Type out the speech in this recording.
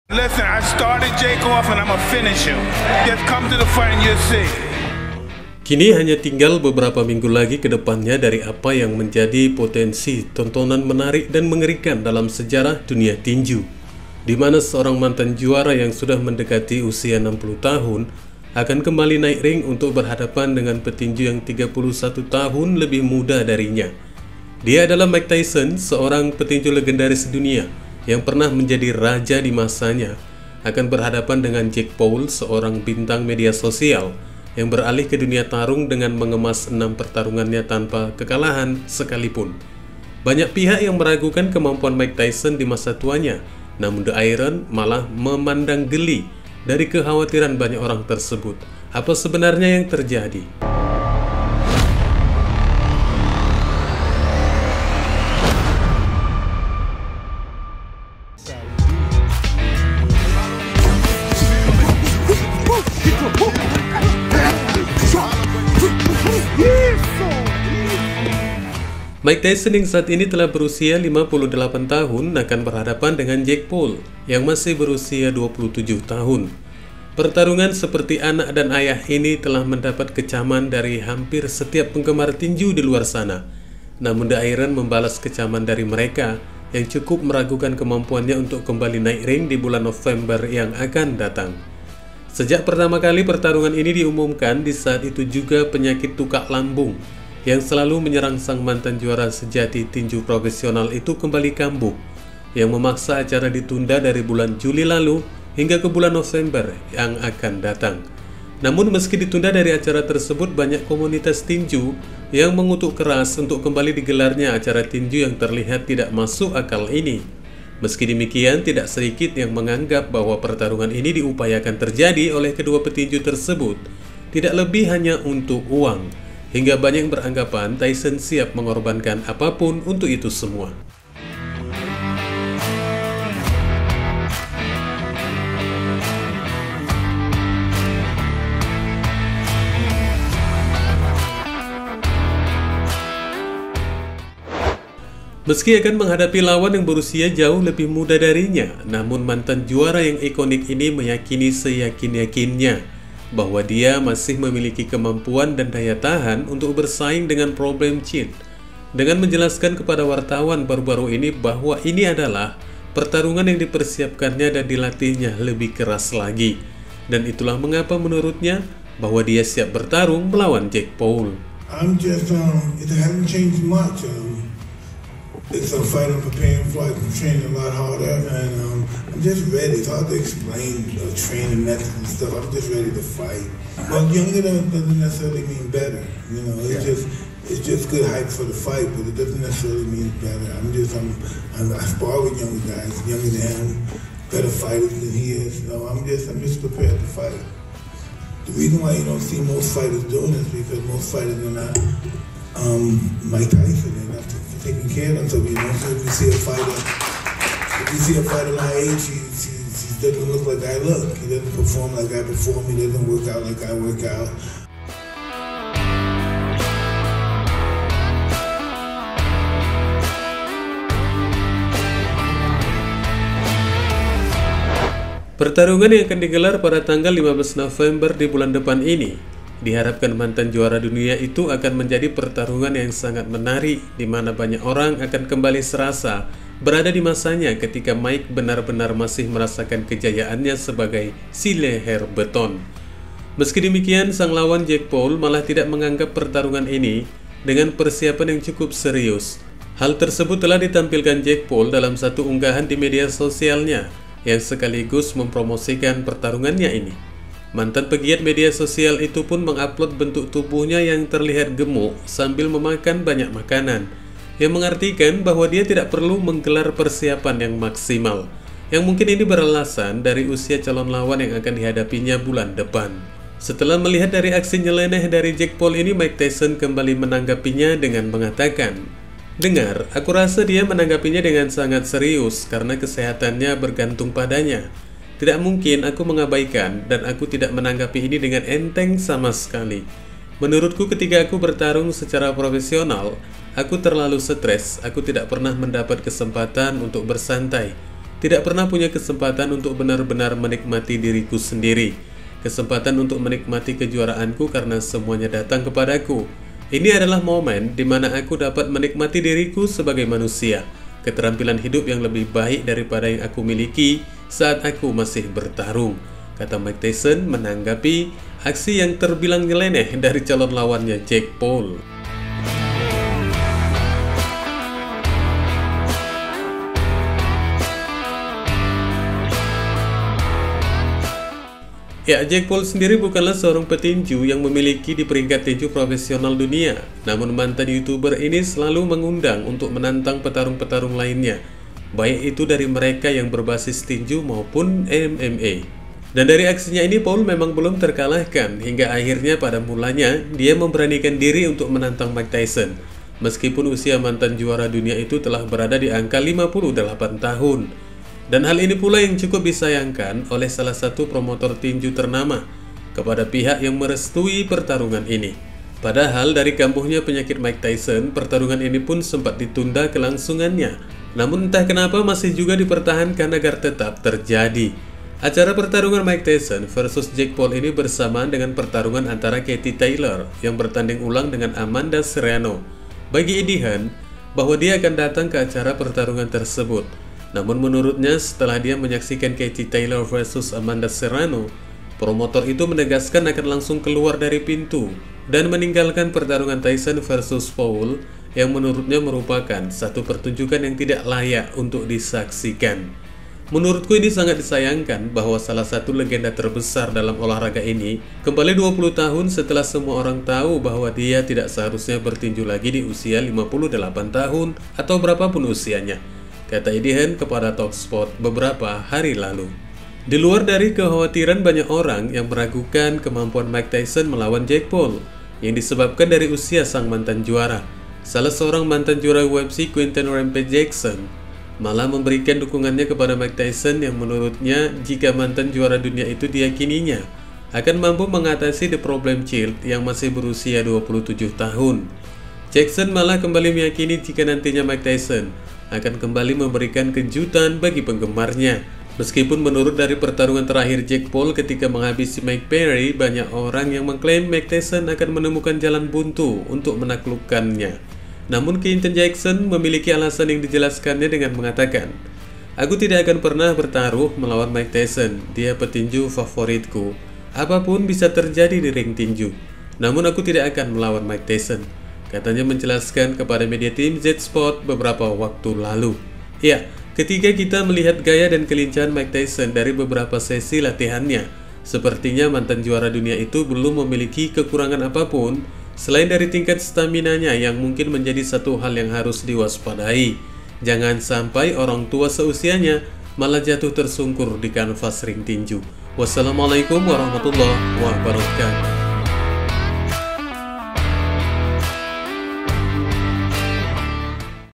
Listen, I started Jake off and I'ma finish him. Just come to the front and you'll see. Kini hanya tinggal beberapa minggu lagi ke depannya dari apa yang menjadi potensi tontonan menarik dan mengerikan dalam sejarah dunia tinju, di mana seorang mantan juara yang sudah mendekati usia 60 tahun akan kembali naik ring untuk berhadapan dengan petinju yang 31 tahun lebih muda darinya. Dia adalah Mike Tyson, seorang petinju legendaris dunia yang pernah menjadi raja di masanya, akan berhadapan dengan Jake Paul, seorang bintang media sosial yang beralih ke dunia tarung dengan mengemas 6 pertarungannya tanpa kekalahan sekalipun. Banyak pihak yang meragukan kemampuan Mike Tyson di masa tuanya, namun The Iron malah memandang geli dari kekhawatiran banyak orang tersebut. Apa sebenarnya yang terjadi? Mike Tyson yang saat ini telah berusia 58 tahun akan berhadapan dengan Jake Paul yang masih berusia 27 tahun. Pertarungan seperti anak dan ayah ini telah mendapat kecaman dari hampir setiap penggemar tinju di luar sana. Namun The Iron membalas kecaman dari mereka yang cukup meragukan kemampuannya untuk kembali naik ring di bulan November yang akan datang. Sejak pertama kali pertarungan ini diumumkan, di saat itu juga penyakit tukak lambung yang selalu menyerang sang mantan juara sejati tinju profesional itu kembali kambuh, yang memaksa acara ditunda dari bulan Juli lalu hingga ke bulan November yang akan datang. Namun meski ditunda dari acara tersebut, banyak komunitas tinju yang mengutuk keras untuk kembali digelarnya acara tinju yang terlihat tidak masuk akal ini. Meski demikian, tidak sedikit yang menganggap bahwa pertarungan ini diupayakan terjadi oleh kedua petinju tersebut, tidak lebih hanya untuk uang, hingga banyak yang beranggapan Tyson siap mengorbankan apapun untuk itu semua. Meski akan menghadapi lawan yang berusia jauh lebih muda darinya, namun mantan juara yang ikonik ini meyakini seyakin-yakinnya bahwa dia masih memiliki kemampuan dan daya tahan untuk bersaing dengan problem chin, dengan menjelaskan kepada wartawan baru-baru ini bahwa ini adalah pertarungan yang dipersiapkannya dan dilatihnya lebih keras lagi, dan itulah mengapa menurutnya bahwa dia siap bertarung melawan Jake Paul. It hasn't changed much. It's a fight I'm preparing for. I'm training a lot harder, and I'm just ready. It's hard to explain training methods and stuff. I'm just ready to fight. Well, younger doesn't necessarily mean better. You know, it's just good hype for the fight, but it doesn't necessarily mean better. I spar with young guys, younger than him, better fighters than he is. So I'm just prepared to fight. The reason why you don't see most fighters doing this because most fighters are not Mike Tyson. They're not taking care of themselves. You know, so if you see a fighter my age, he doesn't look like I look. He doesn't perform like I perform. He doesn't work out like I work out. Pertarungan yang akan digelar pada tanggal 15 November di bulan depan ini, diharapkan mantan juara dunia itu akan menjadi pertarungan yang sangat menarik, di mana banyak orang akan kembali serasa berada di masanya ketika Mike benar-benar masih merasakan kejayaannya sebagai si leher beton. Meski demikian, sang lawan Jake Paul malah tidak menganggap pertarungan ini dengan persiapan yang cukup serius. Hal tersebut telah ditampilkan Jake Paul dalam satu unggahan di media sosialnya yang sekaligus mempromosikan pertarungannya ini. Mantan pegiat media sosial itu pun mengupload bentuk tubuhnya yang terlihat gemuk sambil memakan banyak makanan, yang mengartikan bahwa dia tidak perlu menggelar persiapan yang maksimal, yang mungkin ini beralasan dari usia calon lawan yang akan dihadapinya bulan depan. Setelah melihat dari aksi nyeleneh dari Jake Paul ini, Mike Tyson kembali menanggapinya dengan mengatakan, "Dengar, aku rasa dia menanggapinya dengan sangat serius karena kesehatannya bergantung padanya. Tidak mungkin aku mengabaikan dan aku tidak menanggapi ini dengan enteng sama sekali. Menurutku ketika aku bertarung secara profesional, aku terlalu stres, aku tidak pernah mendapat kesempatan untuk bersantai. tidak pernah punya kesempatan untuk benar-benar menikmati diriku sendiri. Kesempatan untuk menikmati kejuaraanku karena semuanya datang kepadaku. Ini adalah momen di mana aku dapat menikmati diriku sebagai manusia, keterampilan hidup yang lebih baik daripada yang aku miliki saat aku masih bertarung, kata Mike Tyson menanggapi aksi yang terbilang nyeleneh dari calon lawannya Jake Paul. Ya, Jake Paul sendiri bukanlah seorang petinju yang memiliki di peringkat tinju profesional dunia. Namun mantan YouTuber ini selalu mengundang untuk menantang petarung-petarung lainnya, baik itu dari mereka yang berbasis tinju maupun MMA. Dan dari aksinya ini Paul memang belum terkalahkan, hingga akhirnya pada mulanya dia memberanikan diri untuk menantang Mike Tyson. Meskipun usia mantan juara dunia itu telah berada di angka 58 tahun. Dan hal ini pula yang cukup disayangkan oleh salah satu promotor tinju ternama kepada pihak yang merestui pertarungan ini. Padahal dari kambuhnya penyakit Mike Tyson, pertarungan ini pun sempat ditunda kelangsungannya. Namun entah kenapa masih juga dipertahankan agar tetap terjadi. Acara pertarungan Mike Tyson versus Jake Paul ini bersamaan dengan pertarungan antara Katie Taylor yang bertanding ulang dengan Amanda Serrano. Bagi Eddie Hearn bahwa dia akan datang ke acara pertarungan tersebut. Namun menurutnya setelah dia menyaksikan Katie Taylor versus Amanda Serrano, promotor itu menegaskan akan langsung keluar dari pintu dan meninggalkan pertarungan Tyson versus Paul yang menurutnya merupakan satu pertunjukan yang tidak layak untuk disaksikan. Menurutku ini sangat disayangkan bahwa salah satu legenda terbesar dalam olahraga ini kembali 20 tahun setelah semua orang tahu bahwa dia tidak seharusnya bertinju lagi di usia 58 tahun atau berapapun usianya, kata Eddie Hearn kepada Talksport beberapa hari lalu. Di luar dari kekhawatiran banyak orang yang meragukan kemampuan Mike Tyson melawan Jake Paul yang disebabkan dari usia sang mantan juara, salah seorang mantan juara UFC Quinton Rampage Jackson malah memberikan dukungannya kepada Mike Tyson yang menurutnya jika mantan juara dunia itu diyakininya akan mampu mengatasi The Problem Child yang masih berusia 27 tahun. Jackson malah kembali meyakini jika nantinya Mike Tyson akan kembali memberikan kejutan bagi penggemarnya. Meskipun menurut dari pertarungan terakhir Jake Paul ketika menghabisi Mike Perry, banyak orang yang mengklaim Mike Tyson akan menemukan jalan buntu untuk menaklukkannya. Namun Quinton Jackson memiliki alasan yang dijelaskannya dengan mengatakan, "Aku tidak akan pernah bertaruh melawan Mike Tyson, dia petinju favoritku. Apapun bisa terjadi di ring tinju. Namun aku tidak akan melawan Mike Tyson," katanya menjelaskan kepada media tim Z Sport beberapa waktu lalu. Ya, ketika kita melihat gaya dan kelincahan Mike Tyson dari beberapa sesi latihannya, sepertinya mantan juara dunia itu belum memiliki kekurangan apapun selain dari tingkat staminanya yang mungkin menjadi satu hal yang harus diwaspadai. Jangan sampai orang tua seusianya malah jatuh tersungkur di kanvas ring tinju. Wassalamualaikum warahmatullahi wabarakatuh.